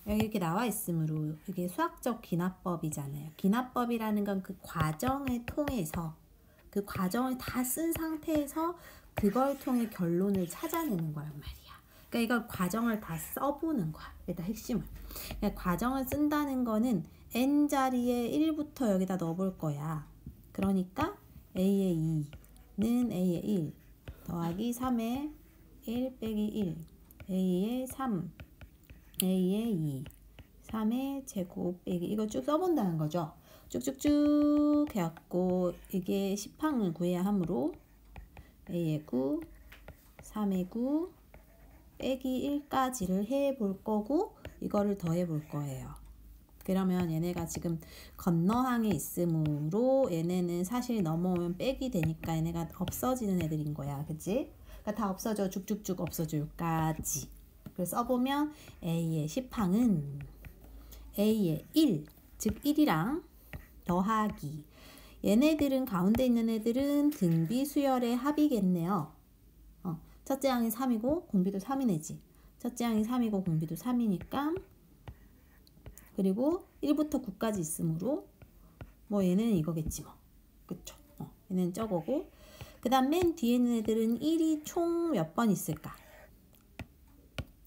여기 이렇게 나와 있으므로 이게 수학적 기납법이잖아요. 기납법이라는 건 그 과정을 통해서 그 과정을 다 쓴 상태에서 그걸 통해 결론을 찾아내는 거란 말이야. 그러니까 이걸 과정을 다 써보는 거야. 일단 핵심을. 그러니까 과정을 쓴다는 거는 n자리에 1부터 여기다 넣어볼 거야. 그러니까 a의 2는 a의 1 더하기 3의 1 빼기 1 a의 3 a의 2 3의 제곱 빼기 이거 쭉 써본다는 거죠. 쭉쭉쭉 해갖고 이게 10항을 구해야 하므로 a의 9 3의 9 빼기 1까지를 해볼 거고 이거를 더해 볼 거예요. 그러면 얘네가 지금 건너항에 있으므로 얘네는 사실 넘어오면 빼기 되니까 얘네가 없어지는 애들인 거야. 그치? 그러니까 다 없어져. 쭉쭉쭉 없어져. 여기까지. 그래서 써보면 A의 10항은 A의 1, 즉 1이랑 더하기. 얘네들은 가운데 있는 애들은 등비 수열의 합이겠네요. 첫째 항이 3이고 공비도 3이네지. 첫째 항이 3이고 공비도 3이니까 그리고 1부터 9까지 있으므로 뭐 얘는 이거겠지 뭐. 그쵸? 얘는 저거고 그 다음 맨 뒤에 있는 애들은 1이 총 몇 번 있을까?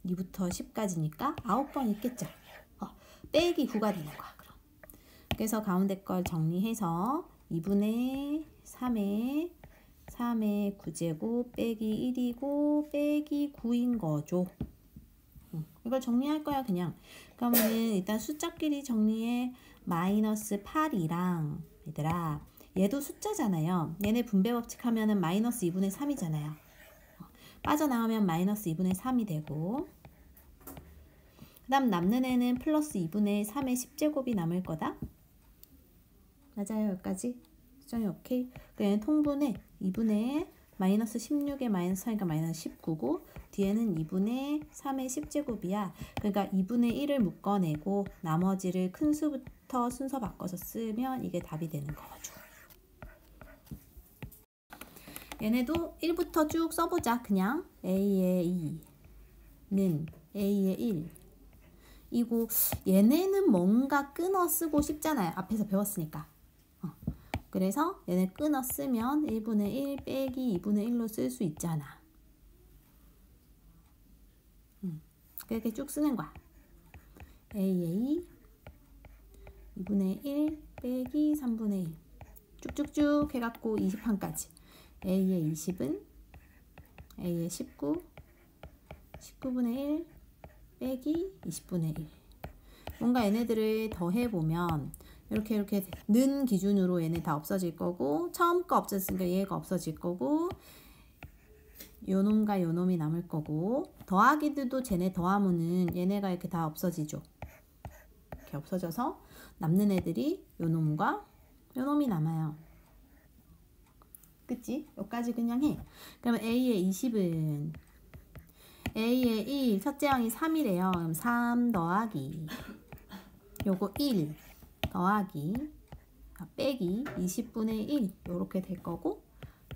2부터 10까지니까 9번 있겠죠. 빼기 9가 되는 거야. 그럼. 그래서 가운데 걸 정리해서 2분의 3의 9제곱 빼기 1이고 빼기 9인 거죠. 이걸 정리할 거야 그냥. 그러면은 일단 숫자끼리 정리해. 마이너스 8이랑 얘들아 얘도 숫자잖아요. 얘네 분배 법칙 하면은 마이너스 2분의 3이잖아요. 빠져나오면 마이너스 2분의 3이 되고 그 다음 남는 애는 플러스 2분의 3의 10제곱이 남을 거다. 맞아요. 여기까지 수정이 오케이. 얘는 통분해 2분의 마이너스 16에 마이너스 4니까 마이너스 19고 뒤에는 2분의 3의 10제곱이야. 그러니까 2분의 1을 묶어내고 나머지를 큰 수부터 순서 바꿔서 쓰면 이게 답이 되는 거죠. 얘네도 1부터 쭉 써보자. 그냥 A의 2는 A의 1 이고 얘네는 뭔가 끊어 쓰고 싶잖아요. 앞에서 배웠으니까. 그래서 얘네 끊어 쓰면 1분의 1 빼기 2분의 1로 쓸 수 있잖아. 그렇게 쭉 쓰는 거야. A의 2분의 1 빼기 3분의 1 쭉쭉쭉 해갖고 20항까지 A의 20은 A의 19 19분의 1 빼기 20분의 1 뭔가 얘네들을 더해보면 이렇게 는 기준으로 얘네 다 없어질 거고 처음 거 없어졌으니까 얘가 없어질 거고 요놈과 요놈이 남을 거고 더하기들도 쟤네 더하면은 얘네가 이렇게 다 없어지죠. 이렇게 없어져서 남는 애들이 요놈과 요놈이 남아요. 그치? 여기까지 그냥 해. 그러면 A의 20은 A의 1 첫째 항이 3이래요. 그럼 3 더하기 요거 1 더하기 빼기 20분의 1 요렇게 될 거고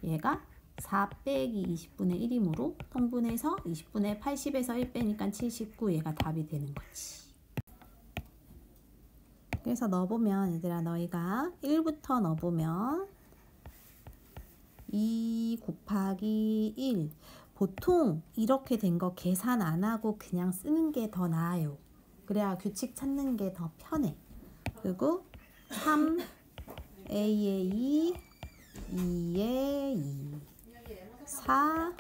얘가 4 빼기 20분의 1이므로 통분해서 20분의 80에서 1 빼니까 79 얘가 답이 되는 거지. 그래서 넣어보면 얘들아 너희가 1부터 넣어보면 2 곱하기 1 보통 이렇게 된 거 계산 안 하고 그냥 쓰는 게 더 나아요. 그래야 규칙 찾는 게 더 편해. 그리고 3 A의 2 2의 2 4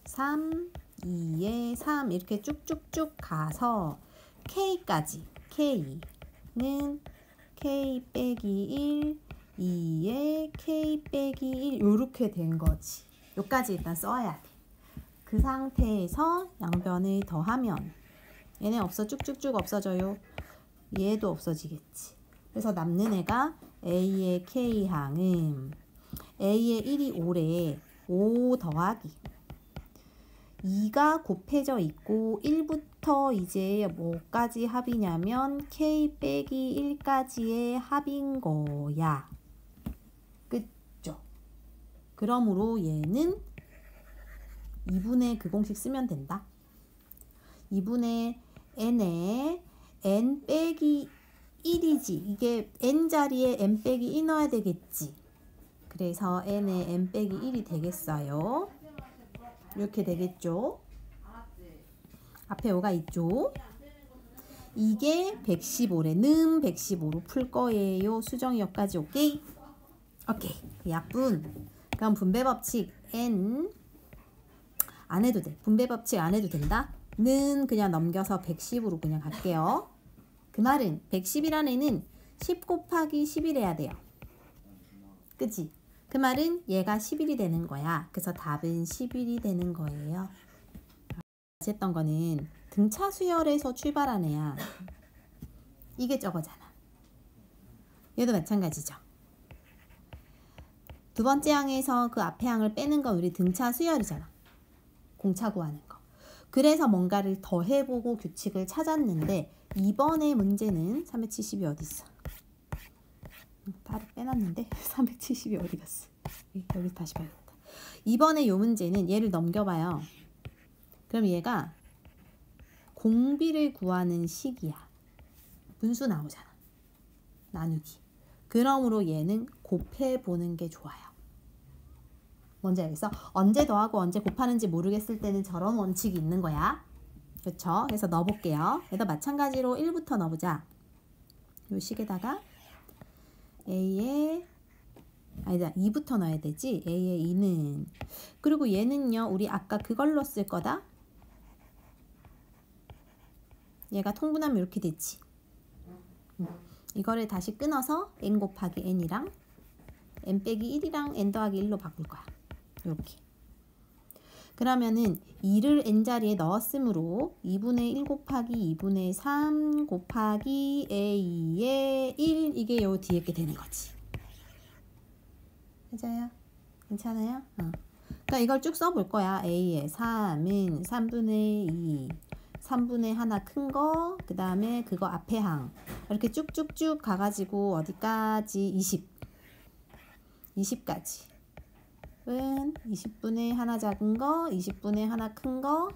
3 2의 3 이렇게 쭉쭉쭉 가서 K까지 K는 K 빼기 1 2의 K 빼기 1 요렇게 된 거지. 요까지 일단 써야 돼. 그 상태에서 양변을 더하면 얘네 쭉쭉쭉 없어져요. 얘도 없어지겠지. 그래서 남는 애가 A의 K항은 A의 1이 5래. 5 더하기 2가 곱해져 있고 1부터 이제 뭐까지 합이냐면 K 빼기 1까지의 합인 거야. 그죠? 그러므로 얘는 2분의 그 공식 쓰면 된다. 2분의 n에 n 빼기 1이지. 이게 n 자리에 n 빼기 1 넣어야 되겠지. 그래서 n에 n 빼기 1이 되겠어요. 이렇게 되겠죠. 앞에 5가 있죠. 이게 115래. 는 115로 풀 거예요. 수정이 여기까지 오케이? 오케이. 약분. 그럼 분배 법칙 n 안 해도 돼. 분배 법칙 안 해도 된다. 는 그냥 넘겨서 110으로 그냥 갈게요. 그 말은 110이라는 애는 10 곱하기 11 해야 돼요. 그치? 그 말은 얘가 11이 되는 거야. 그래서 답은 11이 되는 거예요. 했던 거는 등차 수열에서 출발한 애야. 이게 저거잖아. 얘도 마찬가지죠. 두 번째 항에서 그 앞에 항을 빼는 건 우리 등차 수열이잖아. 공차 구하는 거. 그래서 뭔가를 더 해보고 규칙을 찾았는데 이번에 문제는 370이 어디 있어? 따로 빼놨는데 370이 어디 갔어? 여기 다시 봐야겠다. 이번에 이 문제는 얘를 넘겨봐요. 그럼 얘가 공비를 구하는 식이야. 분수 나오잖아. 나누기. 그러므로 얘는 곱해보는 게 좋아요. 뭔지 알겠어? 언제 더하고 언제 곱하는지 모르겠을 때는 저런 원칙이 있는 거야. 그렇죠? 그래서 넣어볼게요. 얘도 마찬가지로 1부터 넣어보자. 요 식에다가 A에 아니다 2부터 넣어야 되지. A에 2는 그리고 얘는요 우리 아까 그걸로 쓸 거다. 얘가 통분하면 이렇게 됐지. 이거를 다시 끊어서 n 곱하기 n이랑 n 빼기 1이랑 n 더하기 1로 바꿀 거야. 이렇게. 그러면은 2를 n자리에 넣었으므로 2분의 1 곱하기 2분의 3 곱하기 a의 1 이게 요 뒤에 게 되는 거지. 맞아요? 괜찮아요? 그러니까 이걸 쭉 써볼 거야. a의 3은 3분의 2 3분의 하나 큰 거, 그 다음에 그거 앞에 항 이렇게 쭉쭉쭉 가가지고 어디까지 20까지 은 20분의 하나 작은 거, 20분의 하나 큰 거,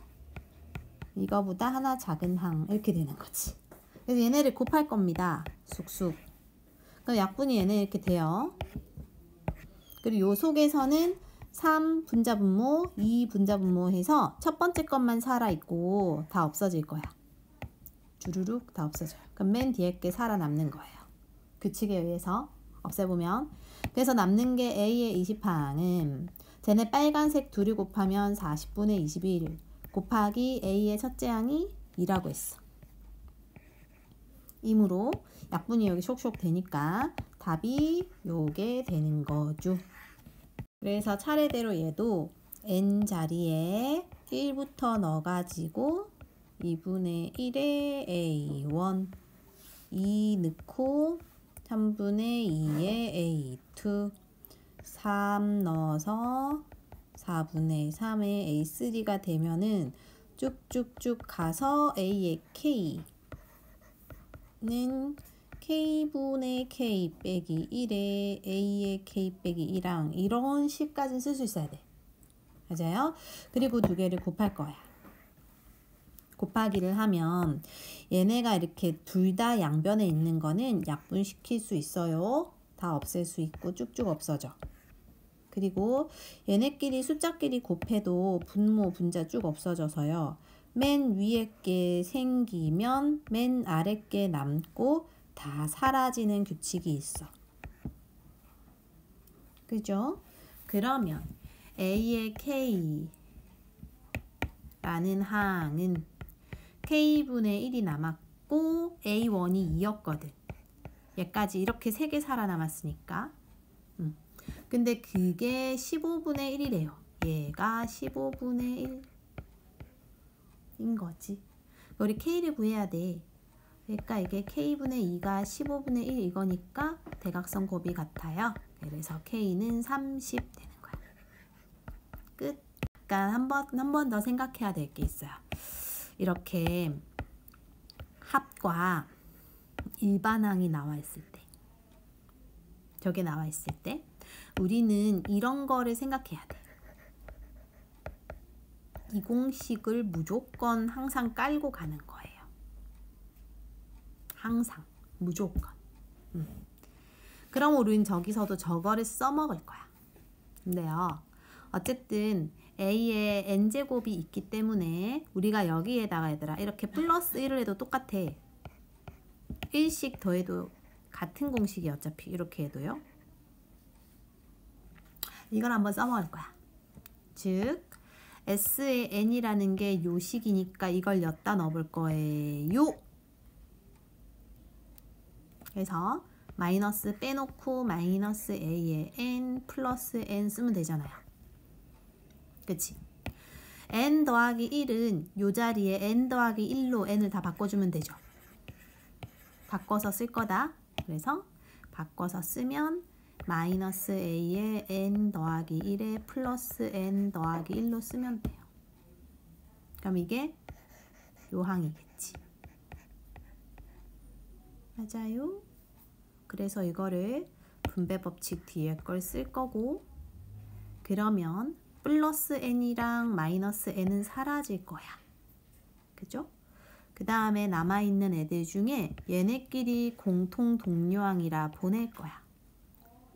이거보다 하나 작은 항 이렇게 되는 거지. 그래서 얘네를 곱할 겁니다. 쑥쑥. 그럼 약분이 얘네 이렇게 돼요. 그리고 요 속에서는 3 분자분모, 2 분자분모 해서 첫 번째 것만 살아있고 다 없어질 거야. 주르륵 다 없어져요. 그럼 맨 뒤에 게 살아남는 거예요. 규칙에 의해서 없애보면. 그래서 남는 게 A의 20항은 쟤네 빨간색 둘이 곱하면 40분의 21 곱하기 A의 첫째 항이 2라고 했어. 이므로 약분이 여기 쇽쇽 되니까 답이 요게 되는 거죠. 그래서 차례대로 얘도 n 자리에 1부터 넣어가지고 2분의 1에 a1 2 넣고 3분의 2에 a2 3 넣어서 4분의 3에 a3가 되면은 쭉쭉쭉 가서 a의 k는 k분의 k 빼기 1에 a의 k 빼기 1랑 이런 식까지는 쓸 수 있어야 돼. 맞아요? 그리고 두 개를 곱할 거야. 곱하기를 하면 얘네가 이렇게 둘 다 양변에 있는 거는 약분시킬 수 있어요. 다 없앨 수 있고 쭉쭉 없어져. 그리고 얘네끼리 숫자끼리 곱해도 분모, 분자 쭉 없어져서요. 맨 위에 게 생기면 맨 아래 게 남고 다 사라지는 규칙이 있어. 그죠? 그러면 A의 K라는 항은 K분의 1이 남았고 A1이 2였거든. 얘까지 이렇게 3개 살아남았으니까. 근데 그게 15분의 1이래요. 얘가 15분의 1인 거지. 우리 K를 구해야 돼. 그러니까 이게 K분의 2가 15분의 1 이거니까 대각선 곱이 같아요. 그래서 K는 30 되는 거야. 끝. 그러니까 한 번 더 생각해야 될 게 있어요. 이렇게 합과 일반항이 나와 있을 때, 저게 나와 있을 때 우리는 이런 거를 생각해야 돼. 이 공식을 무조건 항상 깔고 가는 거예요. 항상. 무조건. 그럼 우린 저기서도 저거를 써먹을 거야. 근데요. 어쨌든 A에 n제곱이 있기 때문에 우리가 여기에다가 얘들아 이렇게 플러스 1을 해도 똑같아. 1씩 더해도 같은 공식이 어차피 이렇게 해도요. 이걸 한번 써먹을 거야. 즉 S의 n이라는 게 요식이니까 이걸 엿다 넣어볼 거예요. 그래서 마이너스 빼놓고 마이너스 A에 n 플러스 n 쓰면 되잖아요. 그치? n 더하기 1은 요 자리에 n 더하기 1로 n을 다 바꿔주면 되죠. 바꿔서 쓸 거다. 그래서 바꿔서 쓰면 마이너스 A에 n 더하기 1에 플러스 n 더하기 1로 쓰면 돼요. 그럼 이게 요 항이겠지. 맞아요? 그래서 이거를 분배 법칙 뒤에 걸 쓸 거고, 그러면 플러스 n이랑 마이너스 n은 사라질 거야. 그죠? 그 다음에 남아있는 애들 중에 얘네끼리 공통 동료항이라 보낼 거야.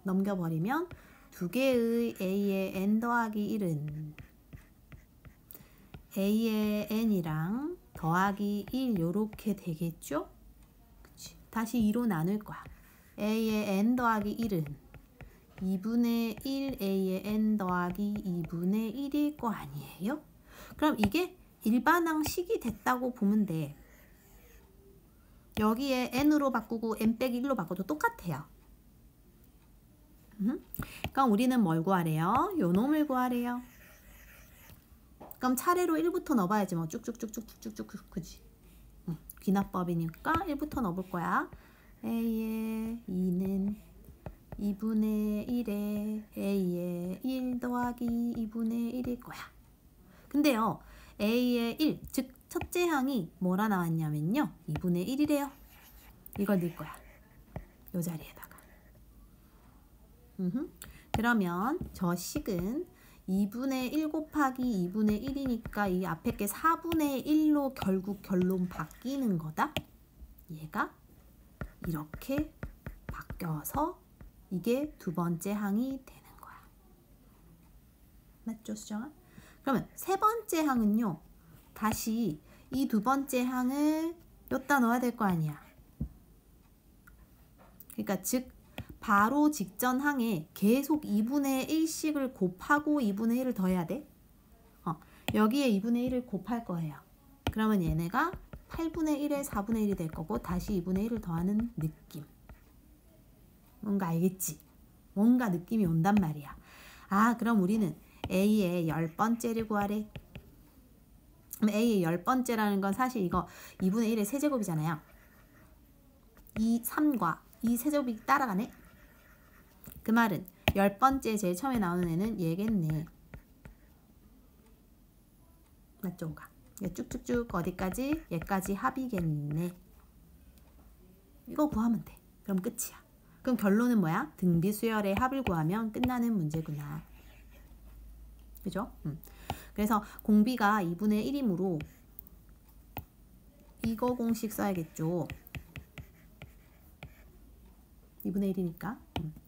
넘겨버리면 두 개의 a의 n 더하기 1은 a의 n이랑 더하기 1 요렇게 되겠죠? 그치? 다시 2로 나눌 거야. a의 n 더하기 1은 2분의 1 a의 n 더하기 2분의 1일 거 아니에요? 그럼 이게 일반항식이 됐다고 보면 돼. 여기에 n으로 바꾸고 n 빼기 1로 바꿔도 똑같아요. 그럼 우리는 뭘 구하래요? 요 놈을 구하래요. 그럼 차례로 1부터 넣어봐야지 뭐 쭉쭉쭉쭉쭉쭉. 그지? 귀납법이니까 1부터 넣어볼 거야. a의 2는 2분의 1에 a의 1 더하기 2분의 1일 거야. 근데요, a의 1, 즉 첫째 항이 뭐라 나왔냐면요, 2분의 1이래요. 이걸 넣을 거야. 요 자리에다가. 그러면 저 식은 2분의 1 곱하기 2분의 1이니까 이 앞에 게 4분의 1로 결국 결론 바뀌는 거다. 얘가 이렇게 바뀌어서 이게 두 번째 항이 되는 거야. 맞죠, 수정아? 그러면 세 번째 항은요, 다시 이 두 번째 항을 여기다 넣어야 될 거 아니야. 그러니까 즉 바로 직전 항에 계속 2분의 1씩을 곱하고 2분의 1을 더해야 돼. 여기에 2분의 1을 곱할 거예요. 그러면 얘네가 8분의 1에 4분의 1이 될 거고 다시 2분의 1을 더하는 느낌. 뭔가 알겠지? 뭔가 느낌이 온단 말이야. 아, 그럼 우리는 A의 10번째를 구하래. 그럼 A의 10번째라는 건 사실 이거 2분의 1의 세제곱이잖아요. 이 3과 이 세제곱이 따라가네. 그 말은 10번째 제일 처음에 나오는 애는 얘겠네. 맞죠? 쭉쭉쭉 어디까지? 얘까지 합이겠네. 이거 구하면 돼. 그럼 끝이야. 그럼 결론은 뭐야? 등비수열의 합을 구하면 끝나는 문제구나. 그죠? 그래서 공비가 2분의 1이므로 이거 공식 써야겠죠. 2분의 1이니까.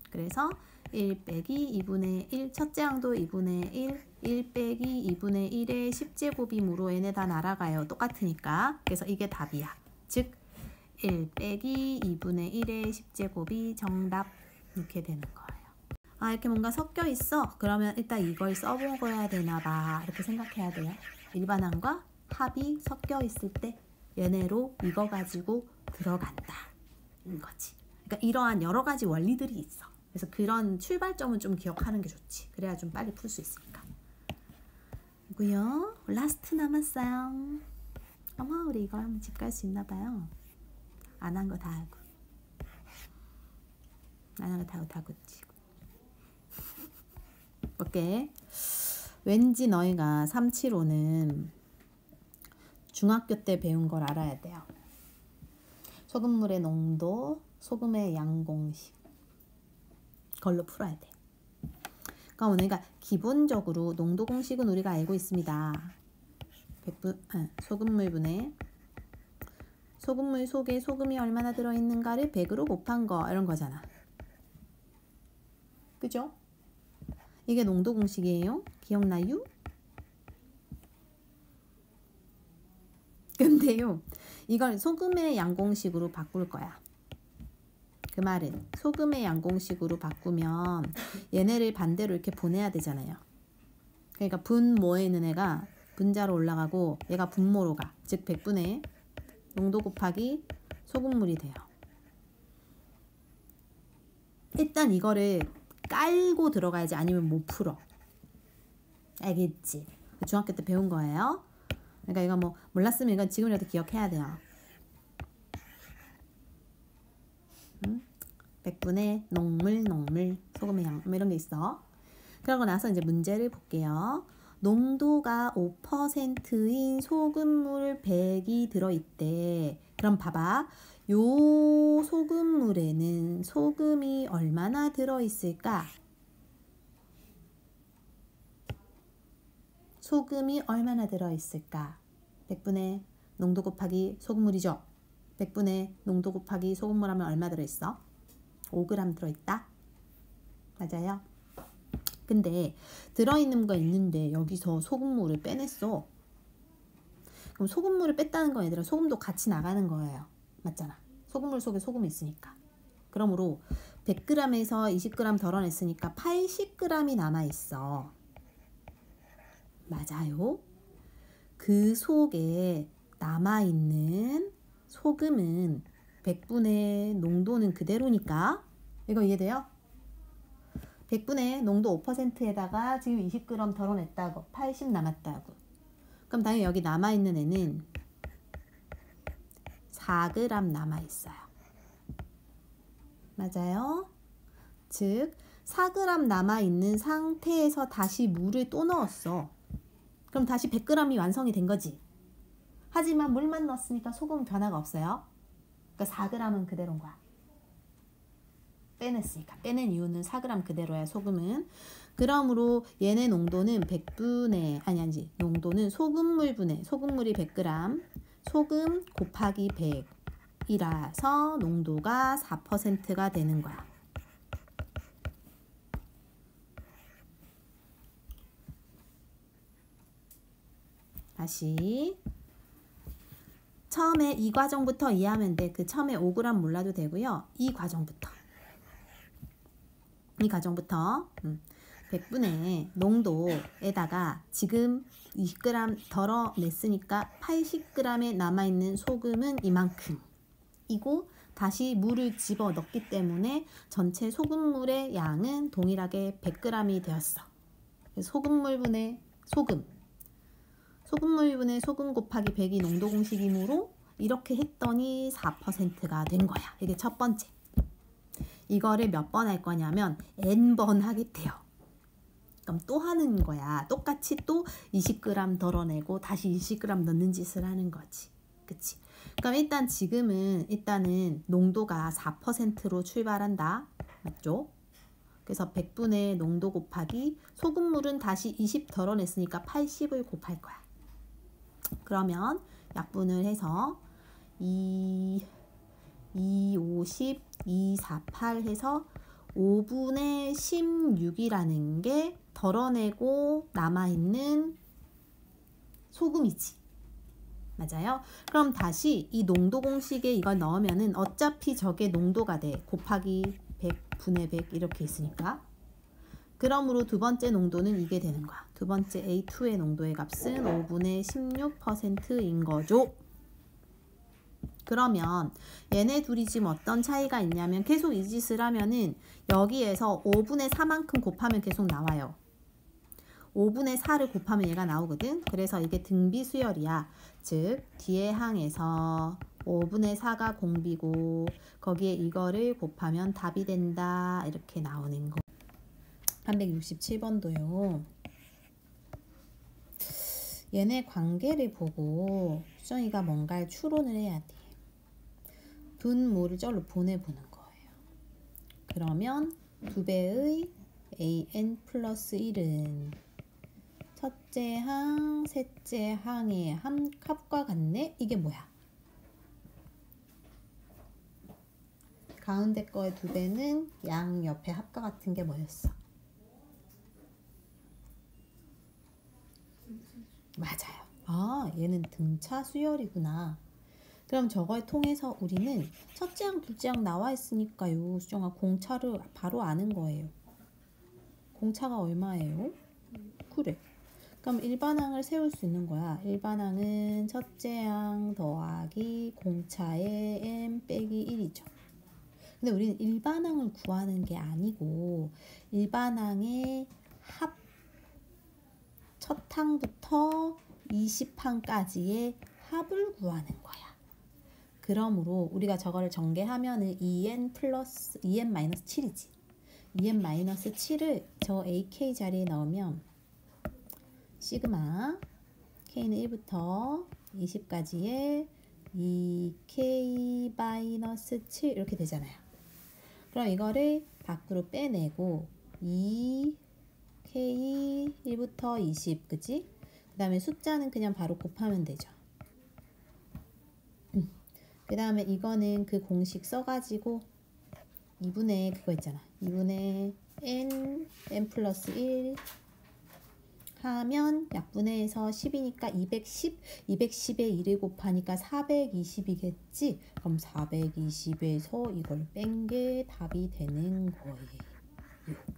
그래서 1 빼기 2분의 1, 첫째 항도 2분의 1 빼기 2분의 1의 10제곱이므로 얘네 다 날아가요. 똑같으니까. 그래서 이게 답이야. 즉 1 빼기 2분의 1의 10제곱이 정답. 이렇게 되는 거예요. 아, 이렇게 뭔가 섞여 있어. 그러면 일단 이걸 써먹어야 되나 봐. 이렇게 생각해야 돼요. 일반항과 합이 섞여 있을 때 얘네로 이거 가지고 들어간다. 인 거지. 그러니까 이러한 여러 가지 원리들이 있어. 그래서 그런 출발점은 좀 기억하는 게 좋지. 그래야 좀 빨리 풀 수 있으니까. 그리고요, 라스트 남았어요. 어머, 우리 이거 하면 집 갈 수 있나 봐요. 안 한 거 다 하고. 안 한 거 다 하고 치고. 오케이. 왠지 너희가 375는 중학교 때 배운 걸 알아야 돼요. 소금물의 농도, 소금의 양 공식. 그걸로 풀어야 돼. 그러니까 우리가 기본적으로 농도 공식은 우리가 알고 있습니다. 소금물분의 소금물 속에 소금이 얼마나 들어있는가를 100으로 곱한 거 이런 거잖아. 그죠? 이게 농도 공식이에요. 기억나요? 근데요, 이걸 소금의 양공식으로 바꿀 거야. 그 말은 소금의 양공식으로 바꾸면 얘네를 반대로 이렇게 보내야 되잖아요. 그러니까 분모에 있는 애가 분자로 올라가고 얘가 분모로 가. 즉 100분의 농도 곱하기 소금물이 돼요. 일단 이거를 깔고 들어가야지 아니면 못 풀어. 알겠지? 중학교 때 배운 거예요. 그러니까 이거 뭐 몰랐으면 이건 지금이라도 기억해야 돼요. 100분의 농물 소금의 양 뭐 이런 게 있어. 그러고 나서 이제 문제를 볼게요. 농도가 5%인 소금물 100이 들어있대. 그럼 봐봐. 요 소금물에는 소금이 얼마나 들어있을까? 소금이 얼마나 들어있을까? 100분의 농도 곱하기 소금물이죠. 100분의 농도 곱하기 소금물 하면 얼마 들어있어? 5g 들어있다? 맞아요? 근데 들어있는 거 있는데 여기서 소금물을 빼냈어. 그럼 소금물을 뺐다는 건 얘들아 소금도 같이 나가는 거예요. 맞잖아. 소금물 속에 소금이 있으니까. 그러므로 100g에서 20g 덜어냈으니까 80g이 남아있어. 맞아요? 그 속에 남아있는 소금은 100분의 농도는 그대로니까 이거 이해돼요? 100분의 농도 5%에다가 지금 20g 덜어냈다고 80 남았다고. 그럼 당연히 여기 남아있는 애는 4g 남아있어요. 맞아요? 즉 4g 남아있는 상태에서 다시 물을 또 넣었어. 그럼 다시 100g이 완성이 된 거지. 하지만 물만 넣었으니까 소금 변화가 없어요. 그러니까 4g은 그대로인 거야. 빼냈으니까. 빼낸 이유는 4g 그대로야 소금은. 그러므로 얘네 농도는 100분의 아니지 농도는 소금물분의 소금물이 100g 소금 곱하기 100이라서 농도가 4%가 되는 거야. 다시 처음에 이 과정부터 이해하면 돼. 그 처음에 5g 몰라도 되고요. 이 과정부터 100분의 농도에다가 지금 20g 덜어냈으니까 80g에 남아있는 소금은 이만큼 이고 다시 물을 집어넣기 때문에 전체 소금물의 양은 동일하게 100g이 되었어. 소금물분의 소금 소금물분의 소금 곱하기 100이 농도 공식이므로 이렇게 했더니 4%가 된 거야. 이게 첫 번째. 이거를 몇 번 할 거냐면 n번 하겠대요. 그럼 또 하는 거야. 똑같이 또 20g 덜어내고 다시 20g 넣는 짓을 하는 거지. 그치? 그럼 일단 지금은 일단은 농도가 4%로 출발한다. 맞죠? 그래서 100분의 농도 곱하기 소금물은 다시 20 덜어냈으니까 80을 곱할 거야. 그러면 약분을 해서 2, 50, 2, 48 해서 5분의 16이라는 게 덜어내고 남아있는 소금이지. 맞아요? 그럼 다시 이 농도 공식에 이걸 넣으면은 어차피 저게 농도가 돼. 곱하기 100분의 100 이렇게 있으니까. 그러므로 두 번째 농도는 이게 되는 거야. 두 번째 A2의 농도의 값은 5분의 16%인 거죠. 그러면 얘네 둘이 지금 어떤 차이가 있냐면 계속 이 짓을 하면은 여기에서 5분의 4만큼 곱하면 계속 나와요. 5분의 4를 곱하면 얘가 나오거든. 그래서 이게 등비수열이야. 즉 뒤에 항에서 5분의 4가 공비고 거기에 이거를 곱하면 답이 된다. 이렇게 나오는 거. 367번도요. 얘네 관계를 보고 수정이가 뭔가를 추론을 해야 돼. 분모를 절로 보내보는 거예요. 그러면 2배의 an 플러스 1은 첫째 항, 셋째 항의 합과 같네? 이게 뭐야? 가운데 거의 2배는 양 옆에 합과 같은 게 뭐였어? 맞아요. 아, 얘는 등차 수열이구나. 그럼 저걸 통해서 우리는 첫째 항, 둘째 항 나와 있으니까요. 수정아, 공차를 바로 아는 거예요. 공차가 얼마예요? 그래. 그럼 일반항을 세울 수 있는 거야. 일반항은 첫째 항 더하기 공차의 m 빼기 1이죠. 근데 우리는 일반항을 구하는 게 아니고 일반항의 합 첫 항부터 20항까지의 합을 구하는 거야. 그러므로 우리가 저거를 전개하면은 2n 플러스 2n 마이너스 7이지. 2n 마이너스 7을 저 ak 자리에 넣으면 시그마 k는 1부터 20까지의 2k 마이너스 7 이렇게 되잖아요. 그럼 이거를 밖으로 빼내고 2k 1부터 20 그치? 그 다음에 숫자는 그냥 바로 곱하면 되죠. 그 다음에 이거는 그 공식 써가지고 2분의 그거 있잖아. 2분의 n 플러스 1 하면 약분해서 10이니까 210, 210에 1을 곱하니까 420이겠지? 그럼 420에서 이걸 뺀 게 답이 되는 거예요.